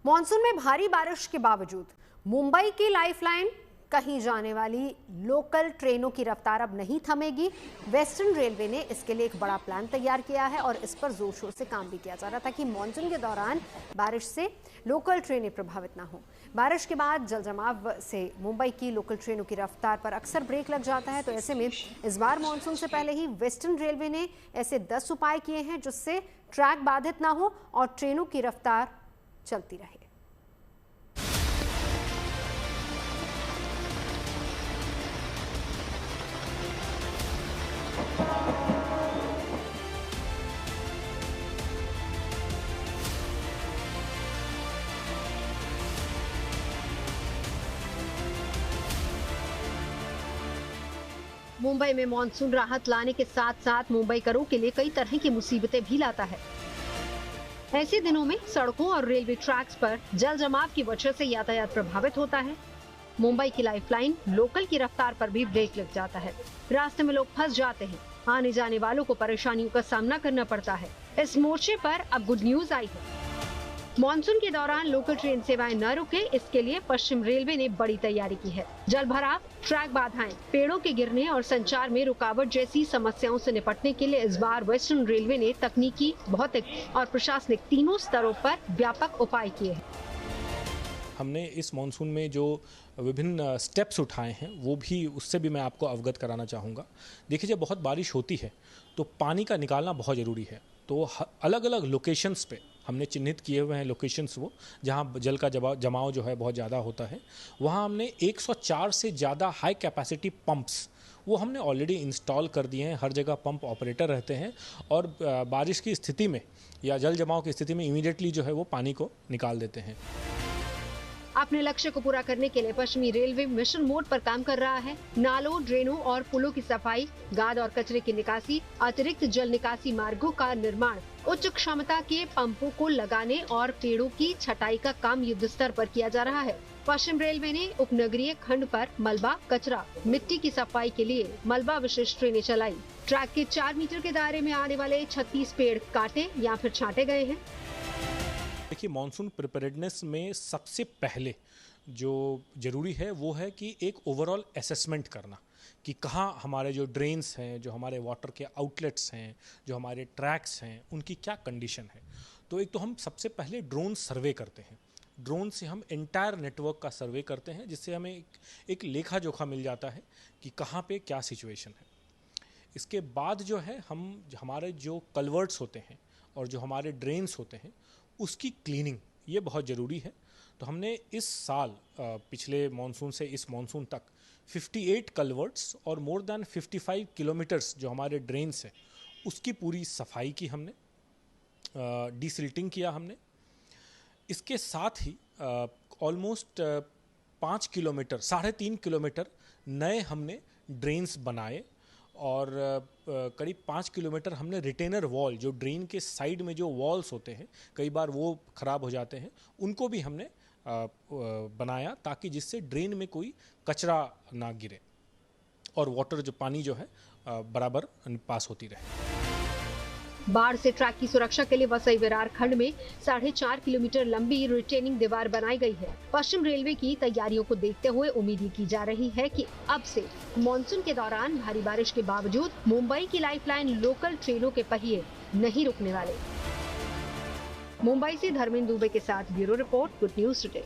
Monsoon में भारी बारिश के बावजूद मुंबई की लाइफलाइन कहीं जाने वाली लोकल ट्रेनों की रफ्तार अब नहीं थमेगी। वेस्टर्न रेलवे ने इसके लिए एक बड़ा प्लान तैयार किया है और इस पर जोर शोर से काम भी किया जा रहा था कि मानसून के दौरान बारिश से लोकल ट्रेनें प्रभावित ना हो। बारिश के बाद जलजमाव से मुंबई की लोकल ट्रेनों की रफ्तार पर अक्सर ब्रेक लग जाता है, तो ऐसे में इस बार मानसून से पहले ही वेस्टर्न रेलवे ने ऐसे 10 उपाय किए हैं जिससे ट्रैक बाधित ना हो और ट्रेनों की रफ्तार चलती रहे। मुंबई में मानसून राहत लाने के साथ साथ मुंबईकरों के लिए कई तरह की मुसीबतें भी लाता है। ऐसे दिनों में सड़कों और रेलवे ट्रैक्स पर जल जमाव की वजह से यातायात प्रभावित होता है। मुंबई की लाइफलाइन लोकल की रफ्तार पर भी ब्रेक लग जाता है। रास्ते में लोग फंस जाते हैं। आने जाने वालों को परेशानियों का सामना करना पड़ता है। इस मोर्चे पर अब गुड न्यूज आई है। मानसून के दौरान लोकल ट्रेन सेवाएं न रुके, इसके लिए पश्चिम रेलवे ने बड़ी तैयारी की है। जल भराव, ट्रैक बाधाएं, पेड़ों के गिरने और संचार में रुकावट जैसी समस्याओं से निपटने के लिए इस बार वेस्टर्न रेलवे ने तकनीकी, भौतिक और प्रशासनिक तीनों स्तरों पर व्यापक उपाय किए हैं। हमने इस मानसून में जो विभिन्न स्टेप्स उठाए हैं वो भी उससे भी मैं आपको अवगत कराना चाहूँगा। देखिए, जब बहुत बारिश होती है तो पानी का निकालना बहुत ज़रूरी है। तो अलग अलग लोकेशंस पे हमने चिन्हित किए हुए हैं लोकेशंस वो जहाँ जल का जमाव जो है बहुत ज़्यादा होता है। वहाँ हमने 104 से ज़्यादा हाई कैपेसिटी पंप्स वो हमने ऑलरेडी इंस्टॉल कर दिए हैं। हर जगह पंप ऑपरेटर रहते हैं और बारिश की स्थिति में या जल जमाव की स्थिति में इमीडिएटली जो है वो पानी को निकाल देते हैं। अपने लक्ष्य को पूरा करने के लिए पश्चिमी रेलवे मिशन मोड पर काम कर रहा है। नालों, ड्रेनों और पुलों की सफाई, गाद और कचरे की निकासी, अतिरिक्त जल निकासी मार्गों का निर्माण, उच्च क्षमता के पंपों को लगाने और पेड़ों की छटाई का काम युद्ध स्तर पर किया जा रहा है। पश्चिम रेलवे ने उपनगरीय खंड पर मलबा, कचरा, मिट्टी की सफाई के लिए मलबा विशिष्ट ट्रेनें चलाई। ट्रैक के 4 मीटर के दायरे में आने वाले 36 पेड़ काटे या फिर छांटे गए हैं। देखिए, मानसून प्रिपेयर्डनेस में सबसे पहले जो ज़रूरी है वो है कि एक ओवरऑल असेसमेंट करना कि कहाँ हमारे जो ड्रेन्स हैं, जो हमारे वाटर के आउटलेट्स हैं, जो हमारे ट्रैक्स हैं, उनकी क्या कंडीशन है। तो एक तो हम सबसे पहले ड्रोन सर्वे करते हैं। ड्रोन से हम एंटायर नेटवर्क का सर्वे करते हैं जिससे हमें एक लेखा जोखा मिल जाता है कि कहाँ पे क्या सिचुएशन है। इसके बाद जो है हमारे जो कल्वर्ट्स होते हैं और जो हमारे ड्रेन्स होते हैं उसकी क्लीनिंग ये बहुत ज़रूरी है। तो हमने इस साल पिछले मानसून से इस मानसून तक 58 कल्वर्ट्स और मोर देन 55 किलोमीटर्स जो हमारे ड्रेन्स हैं उसकी पूरी सफाई की हमने, डिसिल्टिंग किया हमने। इसके साथ ही ऑलमोस्ट 5 किलोमीटर, 3.5 किलोमीटर नए हमने ड्रेन्स बनाए और करीब 5 किलोमीटर हमने रिटेनर वॉल, जो ड्रेन के साइड में जो वॉल्स होते हैं कई बार वो ख़राब हो जाते हैं, उनको भी हमने बनाया ताकि जिससे ड्रेन में कोई कचरा ना गिरे और वाटर जो पानी जो है बराबर पास होती रहे। बाढ़ से ट्रैक की सुरक्षा के लिए वसई विरार खंड में 4.5 किलोमीटर लंबी रिटेनिंग दीवार बनाई गई है। पश्चिम रेलवे की तैयारियों को देखते हुए उम्मीद की जा रही है कि अब से मानसून के दौरान भारी बारिश के बावजूद मुंबई की लाइफलाइन लोकल ट्रेनों के पहिए नहीं रुकने वाले। मुंबई से धर्मेंद्र दुबे के साथ bureau report, good news today.